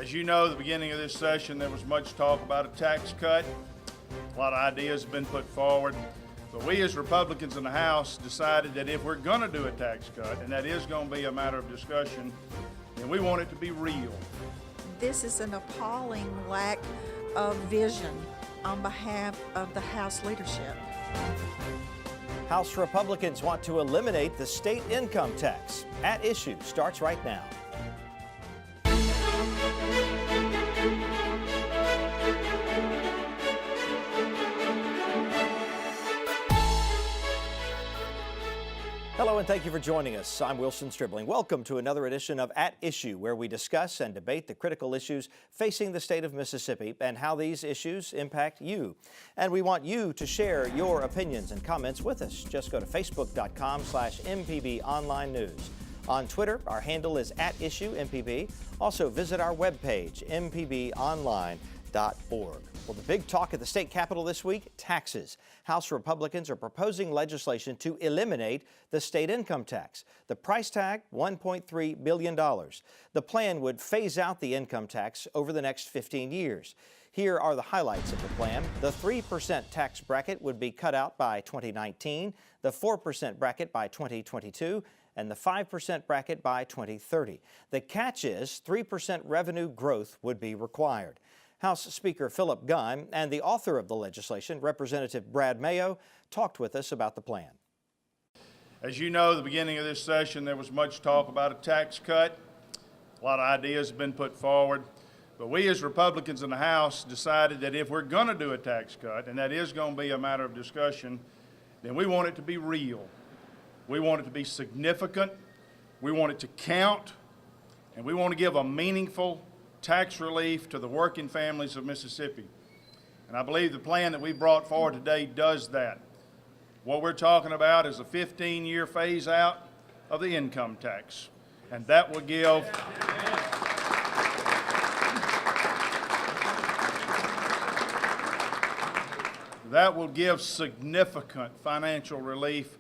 As you know, at the beginning of this session, there was much talk about a tax cut. A lot of ideas have been put forward. But we as Republicans in the House decided that if we're going to do a tax cut, and that is going to be a matter of discussion, then we want it to be real. This is an appalling lack of vision on behalf of the House leadership. House Republicans want to eliminate the state income tax. At Issue starts right now. Hello and thank you for joining us. I'm Wilson Stribling. Welcome to another edition of At Issue, where we discuss and debate the critical issues facing the state of Mississippi and how these issues impact you. And we want you to share your opinions and comments with us. Just go to facebook.com/MPB Online News. On Twitter, our handle is @IssueMPB. Also visit our webpage, mpbonline.org. Well, the big talk at the state capitol this week, taxes. House Republicans are proposing legislation to eliminate the state income tax. The price tag, $1.3 billion. The plan would phase out the income tax over the next 15 years. Here are the highlights of the plan. The 3% tax bracket would be cut out by 2019, the 4% bracket by 2022, and the 5% bracket by 2030. The catch is 3% revenue growth would be required. House Speaker Philip Gunn and the author of the legislation, Representative Brad Mayo, talked with us about the plan. As you know, at the beginning of this session, there was much talk about a tax cut. A lot of ideas have been put forward. But we as Republicans in the House decided that if we're going to do a tax cut, and that is going to be a matter of discussion, then we want it to be real. We want it to be significant. We want it to count. And we want to give a meaningful tax relief to the working families of Mississippi. And I believe the plan that we brought forward today does that. What we're talking about is a 15-year phase out of the income tax. And that will give significant financial relief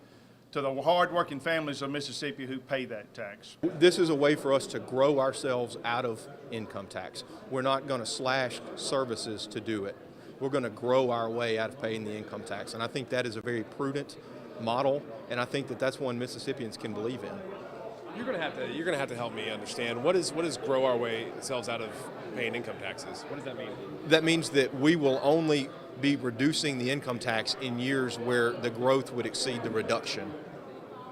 to the hard-working families of Mississippi who pay that tax. This is a way for us to grow ourselves out of income tax. We're not going to slash services to do it. We're going to grow our way out of paying the income tax. And I think that is a very prudent model, and I think that that's one Mississippians can believe in. You're going to have to help me understand what is grow our way ourselves out of paying income taxes. What does that mean? That means that we will only be reducing the income tax in years where the growth would exceed the reduction.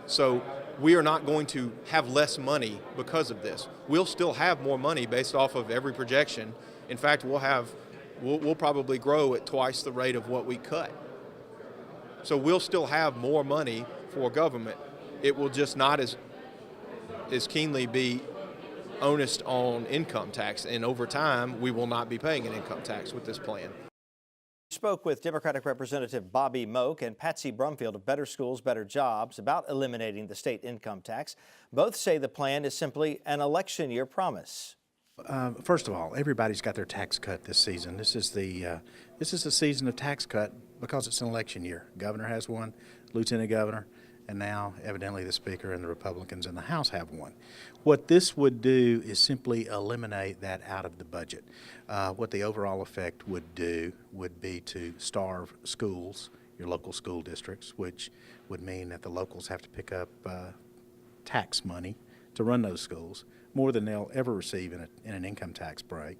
So we are not going to have less money because of this. We'll still have more money based off of every projection. In fact, we'll probably grow at twice the rate of what we cut. So we'll still have more money for government. It will just not as keenly be onus on income tax, and over time we will not be paying an income tax with this plan. Spoke with Democratic Representative Bobby Moak and Patsy Brumfield of Better Schools, Better Jobs about eliminating the state income tax. Both say the plan is simply an election year promise. First of all, everybody's got their tax cut this season. This is the season of tax cut because it's an election year. Governor has one, Lieutenant Governor, and now evidently the Speaker and the Republicans in the House have one. What this would do is simply eliminate that out of the budget. What the overall effect would do would be to starve schools, your local school districts, which would mean that the locals have to pick up tax money to run those schools, more than they'll ever receive in an income tax break.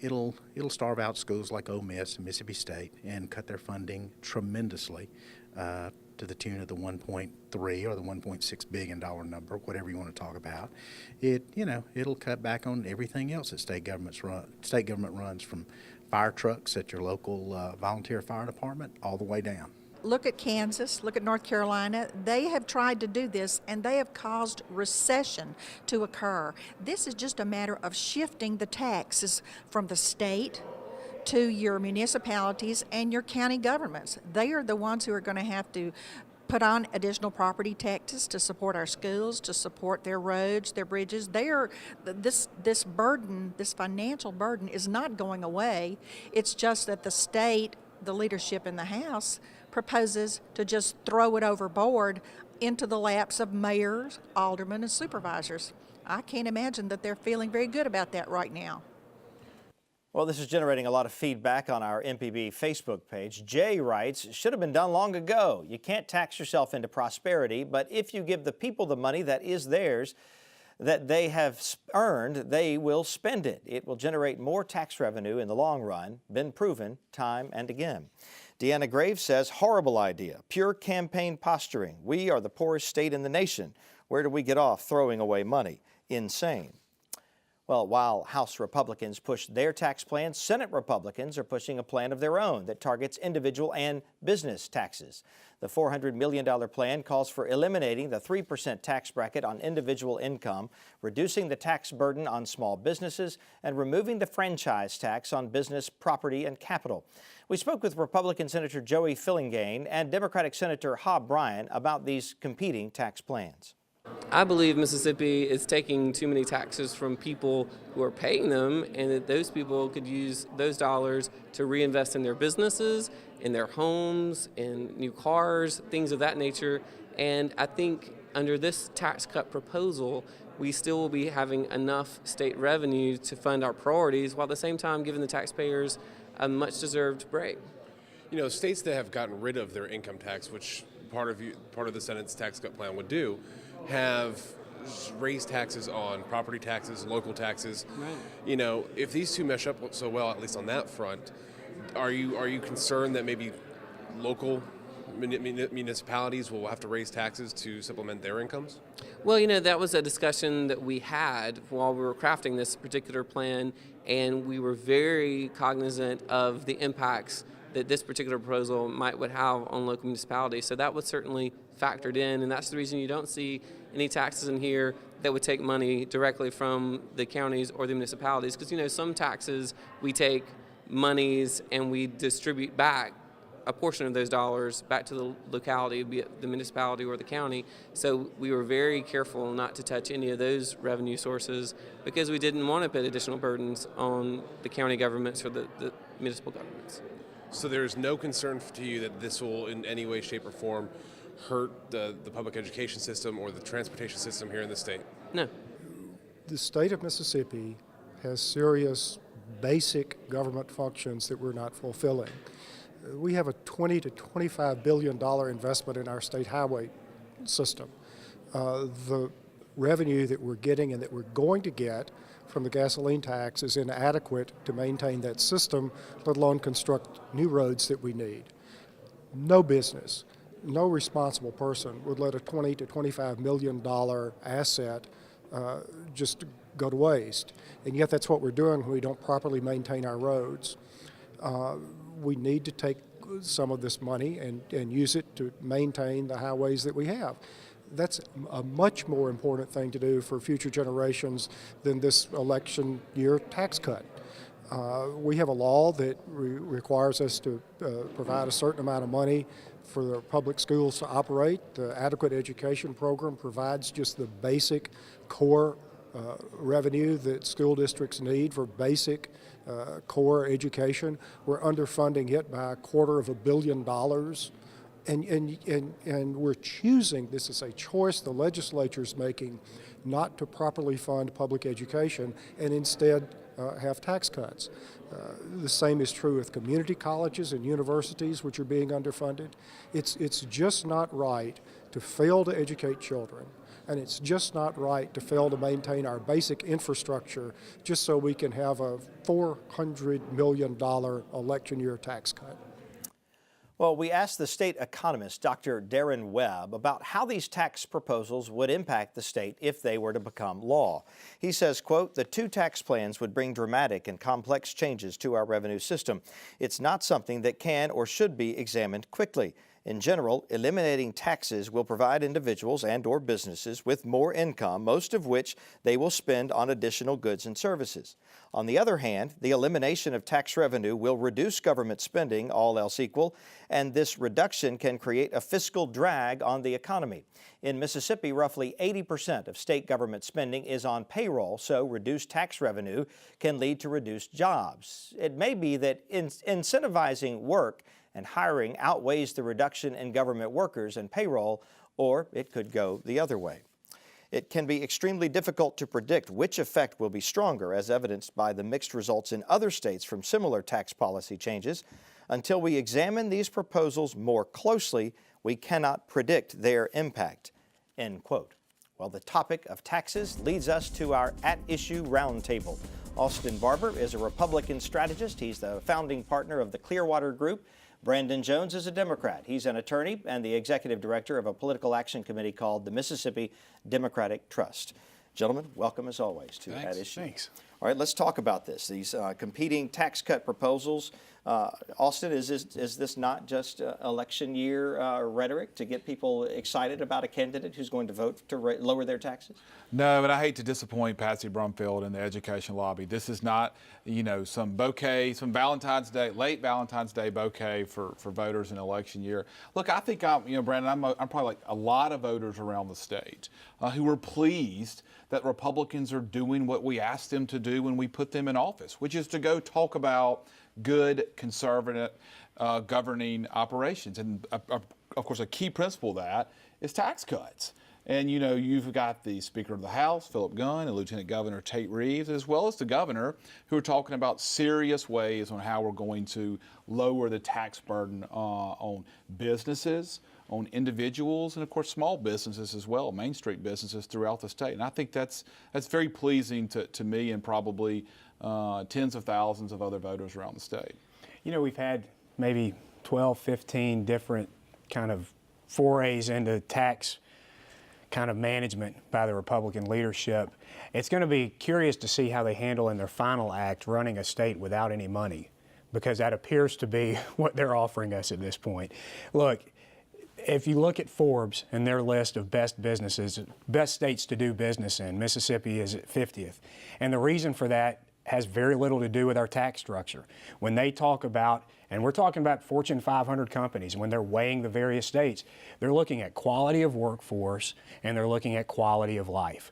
It'll starve out schools like Ole Miss and Mississippi State and cut their funding tremendously to the tune of the 1.3 or the 1.6 billion dollar number, whatever you want to talk about. It'll cut back on everything else that state government runs, from fire trucks at your local volunteer fire department all the way down. Look at Kansas, look at North Carolina. They have tried to do this, and they have caused recession to occur. This is just a matter of shifting the taxes from the state to your municipalities and your county governments. They are the ones who are going to have to put on additional property taxes to support our schools, to support their roads, their bridges. This burden, this financial burden, is not going away. It's just that the state, the leadership in the House, proposes to just throw it overboard into the laps of mayors, aldermen, and supervisors. I can't imagine that they're feeling very good about that right now. Well, this is generating a lot of feedback on our MPB Facebook page. Jay writes, "It should have been done long ago. You can't tax yourself into prosperity, but if you give the people the money that is theirs, that they have earned, they will spend it. It will generate more tax revenue in the long run. Been proven time and again." Deanna Graves says, "Horrible idea. Pure campaign posturing. We are the poorest state in the nation. Where do we get off throwing away money? Insane." Well, while House Republicans push their tax plan, Senate Republicans are pushing a plan of their own that targets individual and business taxes. The $400 million plan calls for eliminating the 3% tax bracket on individual income, reducing the tax burden on small businesses, and removing the franchise tax on business property and capital. We spoke with Republican Senator Joey Fillingane and Democratic Senator Hob Bryan about these competing tax plans. I believe Mississippi is taking too many taxes from people who are paying them, and that those people could use those dollars to reinvest in their businesses, in their homes, in new cars, things of that nature. And I think under this tax cut proposal, we still will be having enough state revenue to fund our priorities, while at the same time giving the taxpayers a much-deserved break. You know, states that have gotten rid of their income tax, which part of the Senate's tax cut plan would do, have raised taxes on property taxes, local taxes. Right. You know, if these two mesh up so well, at least on that front, are you concerned that maybe local municipalities will have to raise taxes to supplement their incomes? Well, you know, that was a discussion that we had while we were crafting this particular plan, and we were very cognizant of the impacts that this particular proposal would have on local municipalities. So that was certainly factored in, and that's the reason you don't see any taxes in here that would take money directly from the counties or the municipalities. Because, you know, some taxes we take monies and we distribute back a portion of those dollars back to the locality, be it the municipality or the county. So we were very careful not to touch any of those revenue sources because we didn't want to put additional burdens on the county governments or the municipal governments. So there's no concern to you that this will in any way, shape, or form hurt the public education system or the transportation system here in the state? No. The state of Mississippi has serious basic government functions that we're not fulfilling. We have a $20 to $25 billion investment in our state highway system. The revenue that we're getting and that we're going to get from the gasoline tax is inadequate to maintain that system, let alone construct new roads that we need. No business, no responsible person would let a $20 to $25 million asset just go to waste. And yet that's what we're doing when we don't properly maintain our roads. We need to take some of this money and use it to maintain the highways that we have. That's a much more important thing to do for future generations than this election year tax cut. We have a law that requires us to provide a certain amount of money for the public schools to operate. The adequate education program provides just the basic core revenue that school districts need for basic core education. We're underfunding it by $250 million. And we're choosing, this is a choice the legislature's making, not to properly fund public education and instead have tax cuts. The same is true with community colleges and universities, which are being underfunded. It's just not right to fail to educate children, and it's just not right to fail to maintain our basic infrastructure just so we can have a $400 million election year tax cut. Well, we asked the state economist, Dr. Darren Webb, about how these tax proposals would impact the state if they were to become law. He says, quote, "The two tax plans would bring dramatic and complex changes to our revenue system. It's not something that can or should be examined quickly. In general, eliminating taxes will provide individuals and/or businesses with more income, most of which they will spend on additional goods and services. On the other hand, the elimination of tax revenue will reduce government spending, all else equal, and this reduction can create a fiscal drag on the economy. In Mississippi, roughly 80% of state government spending is on payroll, so reduced tax revenue can lead to reduced jobs. It may be that incentivizing work and hiring outweighs the reduction in government workers and payroll, or it could go the other way." It can be extremely difficult to predict which effect will be stronger, as evidenced by the mixed results in other states from similar tax policy changes. Until we examine these proposals more closely, we cannot predict their impact." End quote. Well, the topic of taxes leads us to our at-issue roundtable. Austin Barber is a Republican strategist. He's the founding partner of the Clearwater Group. Brandon Jones is a Democrat. He's an attorney and the executive director of a political action committee called the Mississippi Democratic Trust. Gentlemen, welcome as always to At Issue. Thanks. All right, let's talk about this. These competing tax cut proposals. Austin, is this not just election year rhetoric to get people excited about a candidate who's going to vote to lower their taxes? No, and I hate to disappoint Patsy Brumfield and the education lobby. This is not, some bouquet, some Valentine's Day, late Valentine's Day bouquet for voters in election year. Look, I think Brandon, I'm probably like a lot of voters around the state who are pleased that Republicans are doing what we asked them to do when we put them in office, which is to go talk about good conservative governing operations. And of course, a key principle of that is tax cuts. And you've got the Speaker of the House, Philip Gunn, and Lieutenant Governor Tate Reeves, as well as the governor, who are talking about serious ways on how we're going to lower the tax burden on businesses, on individuals, and of course small businesses as well, Main Street businesses throughout the state. And I think that's very pleasing to me and probably tens of thousands of other voters around the state. We've had maybe 12, 15 different kind of forays into tax kind of management by the Republican leadership. It's going to be curious to see how they handle in their final act running a state without any money, because that appears to be what they're offering us at this point. Look, if you look at Forbes and their list of best businesses, best states to do business in, Mississippi is at 50th. And the reason for that has very little to do with our tax structure. When they talk about, and we're talking about Fortune 500 companies, when they're weighing the various states, they're looking at quality of workforce and they're looking at quality of life.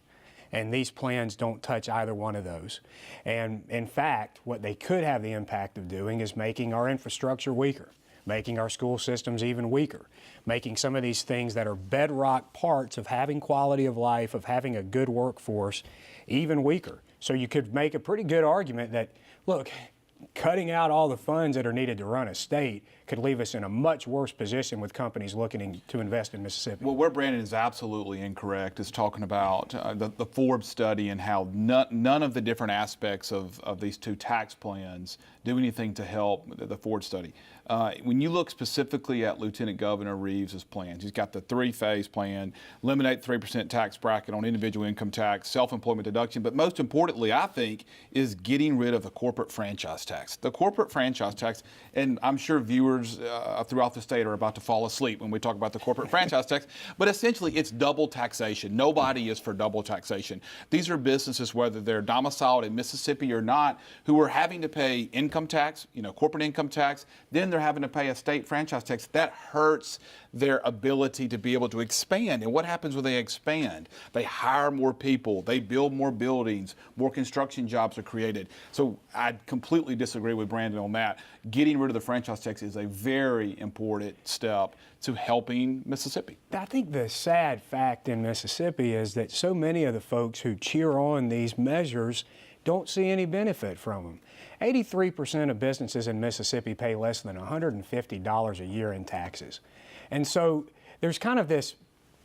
And these plans don't touch either one of those. And in fact, what they could have the impact of doing is making our infrastructure weaker, making our school systems even weaker, making some of these things that are bedrock parts of having quality of life, of having a good workforce, even weaker. So you could make a pretty good argument that, look, cutting out all the funds that are needed to run a state could leave us in a much worse position with companies looking to invest in Mississippi. Well, where Brandon is absolutely incorrect is talking about the Forbes study and how none of the different aspects of these two tax plans do anything to help the Forbes study. When you look specifically at Lieutenant Governor Reeves' plans, he's got the three-phase plan: eliminate 3% tax bracket on individual income tax, self-employment deduction, but most importantly, I think, is getting rid of the corporate franchise tax. The corporate franchise tax, and I'm sure viewers throughout the state are about to fall asleep when we talk about the corporate franchise tax, but essentially it's double taxation. Nobody is for double taxation. These are businesses, whether they're domiciled in Mississippi or not, who are having to pay income tax, corporate income tax, then they're having to pay a state franchise tax. That hurts their ability to be able to expand. And what happens when they expand? They hire more people, they build more buildings, more construction jobs are created. So I completely disagree with Brandon on that. Getting rid of the franchise tax is a very important step to helping Mississippi. I think the sad fact in Mississippi is that so many of the folks who cheer on these measures don't see any benefit from them. 83% of businesses in Mississippi pay less than $150 a year in taxes. And so there's kind of this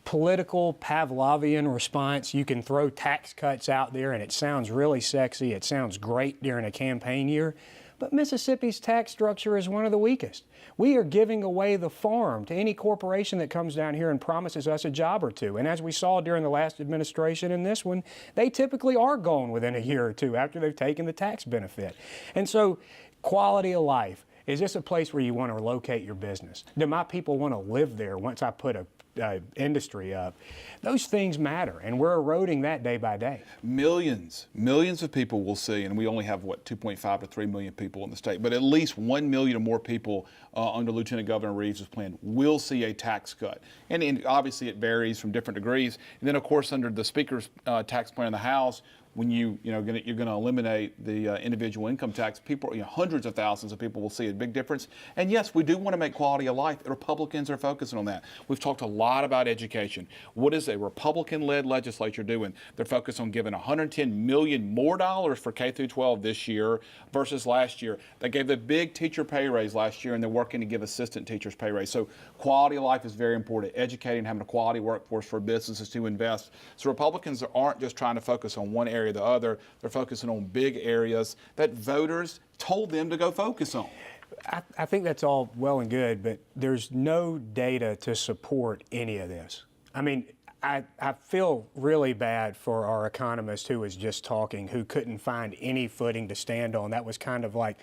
political Pavlovian response. You can throw tax cuts out there and it sounds really sexy, it sounds great during a campaign year, but Mississippi's tax structure is one of the weakest. We are giving away the farm to any corporation that comes down here and promises us a job or two. And as we saw during the last administration and this one, they typically are gone within a year or two after they've taken the tax benefit. And so quality of life. Is this a place where you want to locate your business? Do my people want to live there once I put a industry up? Those things matter, and we're eroding that day by day. Millions of people will see, and we only have, 2.5 to 3 million people in the state, but at least 1 million or more people under Lieutenant Governor Reeves' plan will see a tax cut. And obviously it varies from different degrees. And then, of course, under the Speaker's tax plan in the House, when you're going to eliminate the individual income tax, people, hundreds of thousands of people will see a big difference. And yes, we do want to make quality of life. Republicans are focusing on that. We've talked a lot about education. What is a Republican-led legislature doing? They're focused on giving $110 million more dollars for K through 12 this year versus last year. They gave the big teacher pay raise last year, and they're working to give assistant teachers pay raise. So quality of life is very important. Educating, having a quality workforce for businesses to invest. So Republicans aren't just trying to focus on one area or the other. They're focusing on big areas that voters told them to go focus on. I think that's all well and good, but there's no data to support any of this. I mean, I feel really bad for our economist who was just talking, who couldn't find any footing to stand on. That was kind of like,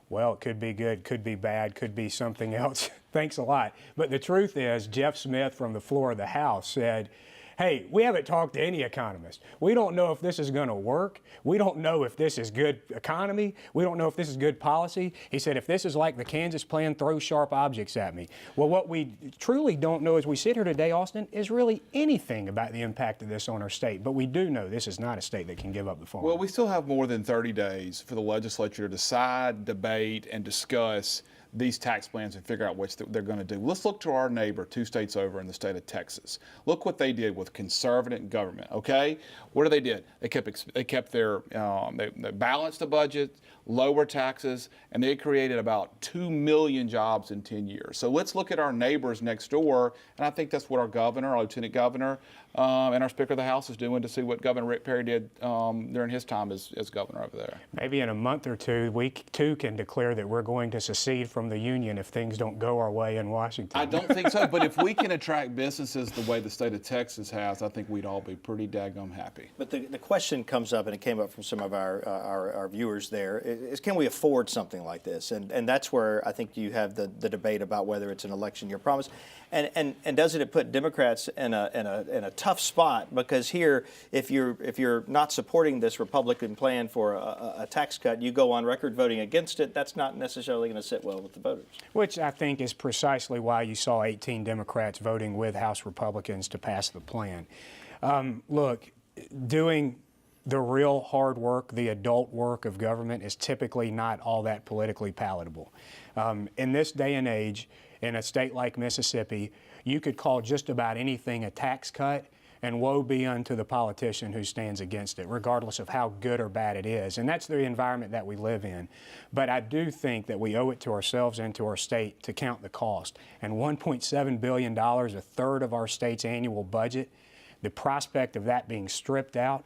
well, it could be good, could be bad, could be something else. Thanks a lot. But the truth is, Jeff Smith from the floor of the House said, hey, we haven't talked to any economist. We don't know if this is going to work. We don't know if this is good economy. We don't know if this is good policy. He said, if this is like the Kansas plan, throw sharp objects at me. Well, what we truly don't know as we sit here today, Austin, is really anything about the impact of this on our state. But we do know this is not a state that can give up the farm. Well, we still have more than 30 days for the legislature to decide, debate, and discuss these tax plans and figure out what they're going to do. Let's look to our neighbor 2 states over in the state of Texas. Look what they did with conservative government, okay? What did? They kept their, they balanced the budget, lower taxes, and they created about 2 million jobs in 10 years. So let's look at our neighbors next door, and I think that's what our governor, our lieutenant governor, and our Speaker of the House is doing to see what Governor Rick Perry did during his time as governor over there. Maybe in a month or two, we too can declare that we're going to secede from the union if things don't go our way in Washington. I don't think so, but if we can attract businesses the way the state of Texas has, I think we'd all be pretty daggum happy. But the question comes up, and it came up from some of our viewers there, is can we afford something like this? And that's where I think you have the debate about whether it's an election year promise. And doesn't it put Democrats in a tough spot? Because here, if you're not supporting this Republican plan for a tax cut, you go on record voting against it. That's not necessarily going to sit well with the voters. Which I think is precisely why you saw 18 Democrats voting with House Republicans to pass the plan. Look, doing the real hard work, the adult work of government is typically not all that politically palatable. In this day and age, in a state like Mississippi, you could call just about anything a tax cut, and woe be unto the politician who stands against it, regardless of how good or bad it is. And that's the environment that we live in. But I do think that we owe it to ourselves and to our state to count the cost. And $1.7 billion, a third of our state's annual budget, the prospect of that being stripped out,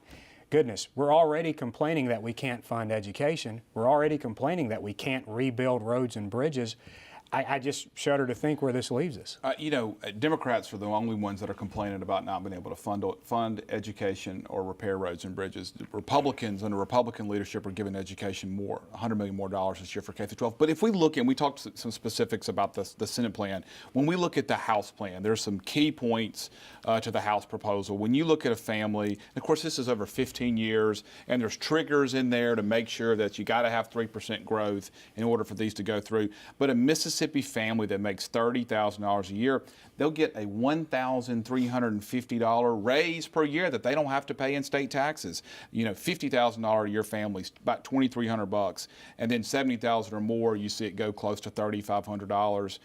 goodness, we're already complaining that we can't fund education. We're already complaining that we can't rebuild roads and bridges. I just shudder to think where this leaves us. Democrats are the only ones that are complaining about not being able to fund education or repair roads and bridges. Republicans under Republican leadership are giving education more, $100 million more this year for K through 12. But if we look, and we talked some specifics about the Senate plan, when we look at the House plan, there's some key points to the House proposal. When you look at a family, and of course this is over 15 years, and there's triggers in there to make sure that you got to have 3% growth in order for these to go through. But a Mississippi family that makes $30,000 a year, they'll get a $1,350 raise per year that they don't have to pay in state taxes. $50,000 a year families, about $2,300, and then $70,000 or more, you see it go close to $3,500.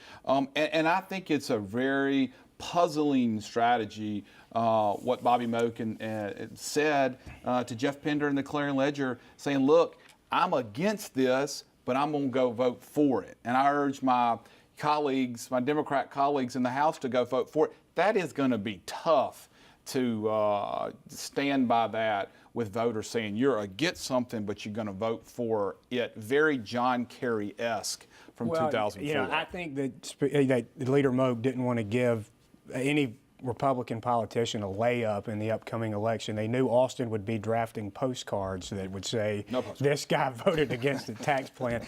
And I think it's a very puzzling strategy, what Bobby Moken said to Jeff Pender in the Clarion Ledger, saying, look, I'm against this, but I'm going to go vote for it. And I urge my colleagues, my Democrat colleagues in the House to go vote for it. That is going to be tough to stand by that with voters saying you're against something, but you're going to vote for it. Very John Kerry-esque from 2004. I think that Leader Moak didn't want to give any Republican politician a layup in the upcoming election. They knew Austin would be drafting postcards that would say, this guy voted against the tax plan.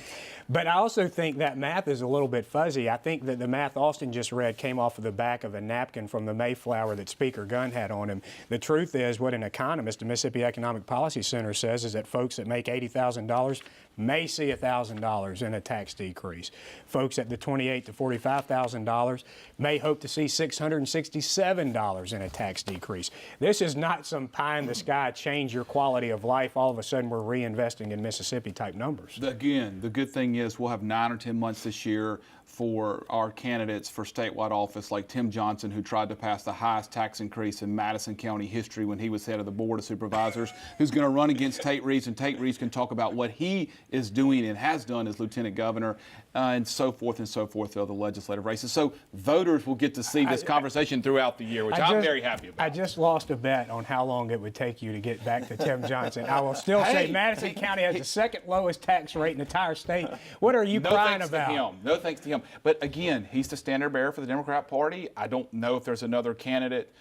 But I also think that math is a little bit fuzzy. I think that the math Austin just read came off of the back of a napkin from the Mayflower that Speaker Gunn had on him. The truth is, what an economist, the Mississippi Economic Policy Center says, is that folks that make $80,000 may see $1,000 in a tax decrease. Folks at the $28,000 to $45,000 may hope to see $667 $7 in a tax decrease. This is not some pie in the sky, change your quality of life. All of a sudden, we're reinvesting in Mississippi type numbers. Again, the good thing is we'll have 9 or 10 months this year for our candidates for statewide office, like Tim Johnson, who tried to pass the highest tax increase in Madison County history when he was head of the Board of Supervisors, who's going to run against Tate Reeves, and Tate Reeves can talk about what he is doing and has done as lieutenant governor, and so forth through other legislative races. So voters will get to see this conversation throughout the year, which I'm very happy about. I just lost a bet on how long it would take you to get back to Tim Johnson. I will still say Madison County has the second lowest tax rate in the entire state. What are you crying about? No thanks to him. But again, he's the standard bearer for the Democrat Party. I don't know if there's another candidate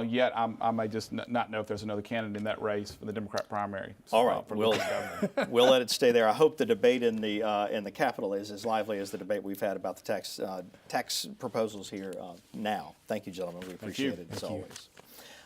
yet. I may just not know if there's another candidate in that race for the Democrat primary. All right, for we'll governor. let it stay there. I hope the debate in the Capitol is as lively as the debate we've had about the tax proposals here now. Thank you, gentlemen. We appreciate it as always.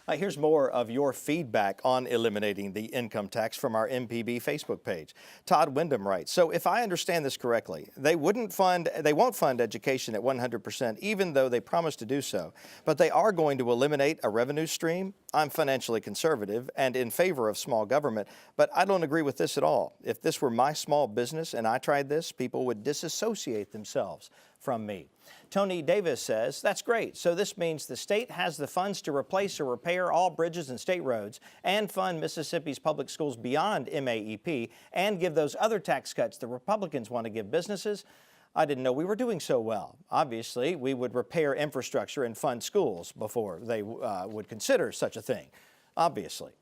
Here's more of your feedback on eliminating the income tax from our MPB Facebook page. Todd Wyndham writes, so if I understand this correctly, they won't fund education at 100%, even though they promised to do so, but they are going to eliminate a revenue stream? I'm financially conservative and in favor of small government, but I don't agree with this at all. If this were my small business and I tried this, people would disassociate themselves from me. Tony Davis says, that's great. So this means the state has the funds to replace or repair all bridges and state roads and fund Mississippi's public schools beyond MAEP and give those other tax cuts the Republicans want to give businesses. I didn't know we were doing so well. Obviously, we would repair infrastructure and fund schools before they would consider such a thing, obviously.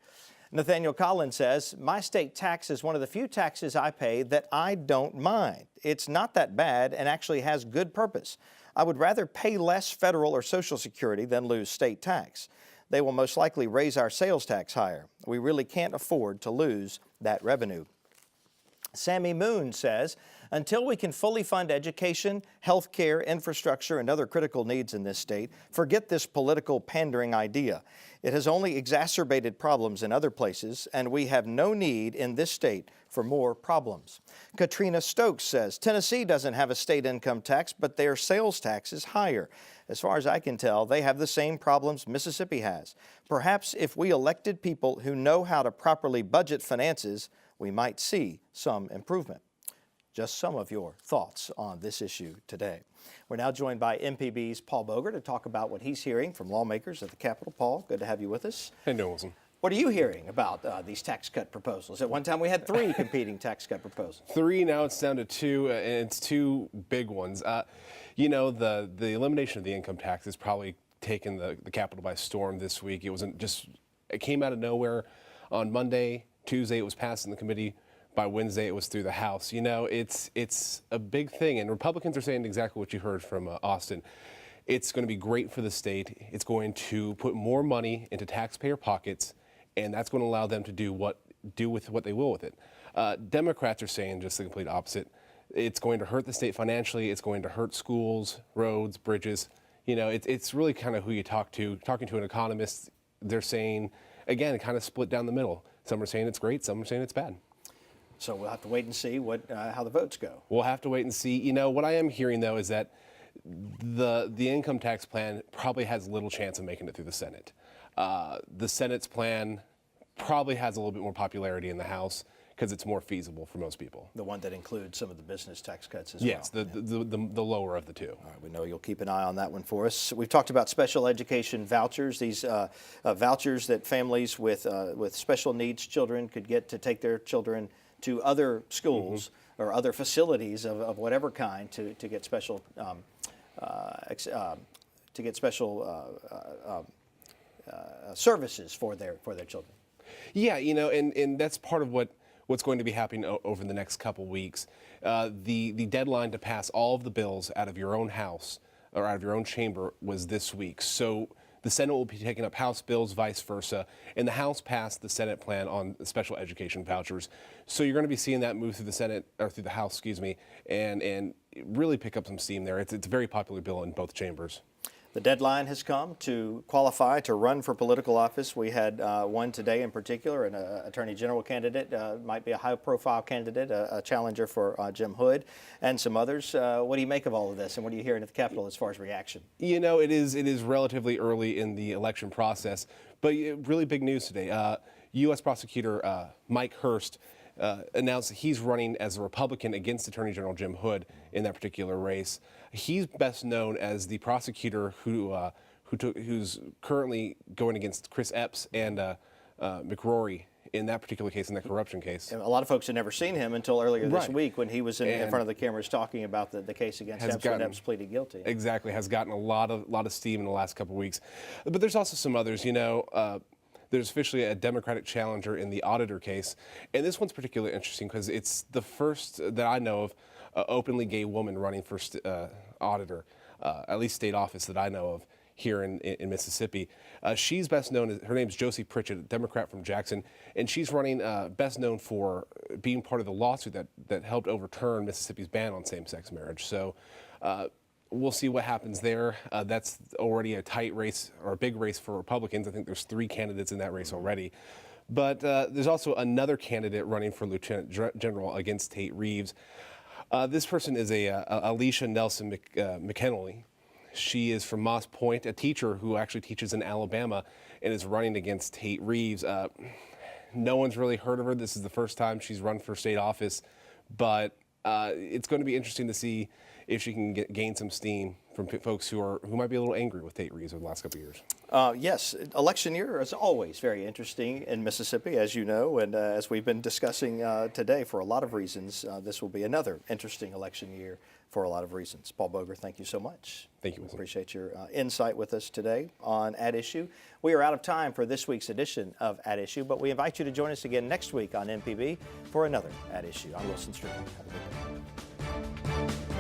Nathaniel Collins says, my state tax is one of the few taxes I pay that I don't mind. It's not that bad and actually has good purpose. I would rather pay less federal or Social Security than lose state tax. They will most likely raise our sales tax higher. We really can't afford to lose that revenue. Sammy Moon says, until we can fully fund education, health care, infrastructure, and other critical needs in this state, forget this political pandering idea. It has only exacerbated problems in other places, and we have no need in this state for more problems. Katrina Stokes says, Tennessee doesn't have a state income tax, but their sales tax is higher. As far as I can tell, they have the same problems Mississippi has. Perhaps if we elected people who know how to properly budget finances, we might see some improvement. Just some of your thoughts on this issue today. We're now joined by MPB's Paul Boger to talk about what he's hearing from lawmakers at the Capitol. Paul, good to have you with us. Hey, Wilson. What are you hearing about these tax cut proposals? At one time we had 3 competing tax cut proposals. 3, now it's down to 2, and it's 2 big ones. You know, the elimination of the income tax has probably taken the Capitol by storm this week. It came out of nowhere on Monday. Tuesday it was passed in the committee. By Wednesday it was through the House. You know, it's a big thing, and Republicans are saying exactly what you heard from Austin. It's going to be great for the state. It's going to put more money into taxpayer pockets, and that's going to allow them to do with what they will with it. Democrats are saying just the complete opposite. It's going to hurt the state financially. It's going to hurt schools, roads, bridges. You know, it's really kind of who you talk to. Talking to an economist, they're saying, again, kind of split down the middle. Some are saying it's great, some are saying it's bad. So we'll have to wait and see how the votes go. We'll have to wait and see. You know, what I am hearing, though, is that the income tax plan probably has little chance of making it through the Senate. The Senate's plan probably has a little bit more popularity in the House because it's more feasible for most people. The one that includes some of the business tax cuts as well. Yes, the lower of the 2. All right, we know you'll keep an eye on that one for us. We've talked about special education vouchers, these vouchers that families with special needs children could get to take their children to other schools or other facilities of whatever kind to get special services for their children. Yeah, you know, and that's part of what's going to be happening over the next couple weeks. The deadline to pass all of the bills out of your own house or out of your own chamber was this week. So the Senate will be taking up House bills, vice versa, and the House passed the Senate plan on special education vouchers. So you're going to be seeing that move through the Senate, or through the House, excuse me, and really pick up some steam there. It's a very popular bill in both chambers. The deadline has come to qualify to run for political office. We had one today in particular, an attorney general candidate, might be a high-profile candidate, a challenger for Jim Hood, and some others. What do you make of all of this, and what are you hearing at the Capitol as far as reaction? You know, it is relatively early in the election process, but really big news today. U.S. Prosecutor Mike Hurst announced that he's running as a Republican against Attorney General Jim Hood in that particular race. He's best known as the prosecutor who's currently going against Chris Epps and McRory in that particular case, in that corruption case. And a lot of folks had never seen him until earlier this week when he was in front of the cameras talking about the case against Epps, and Epps pleaded guilty. Exactly, has gotten a lot of steam in the last couple of weeks. But there's also some others, you know. There's officially a Democratic challenger in the auditor case, and this one's particularly interesting because it's the first that I know of openly gay woman running for auditor, at least state office that I know of here in Mississippi. She's best known as, her name's Josie Pritchett, a Democrat from Jackson, and she's running best known for being part of the lawsuit that helped overturn Mississippi's ban on same-sex marriage. So we'll see what happens there. That's already a tight race, or a big race for Republicans. I think there's 3 candidates in that race already. But there's also another candidate running for Lieutenant General against Tate Reeves. This person is Alicia Nelson McKinley. She is from Moss Point, a teacher who actually teaches in Alabama and is running against Tate Reeves. No one's really heard of her. This is the first time she's run for state office, but it's going to be interesting to see if she can gain some steam from folks who might be a little angry with Tate Reeves over the last couple of years. Yes, election year is always very interesting in Mississippi, as you know, and as we've been discussing today for a lot of reasons, this will be another interesting election year for a lot of reasons. Paul Boger, thank you so much. Thank you. We appreciate your insight with us today on At Issue. We are out of time for this week's edition of At Issue, but we invite you to join us again next week on MPB for another At Issue. I'm Wilson Strickland. Have a good day.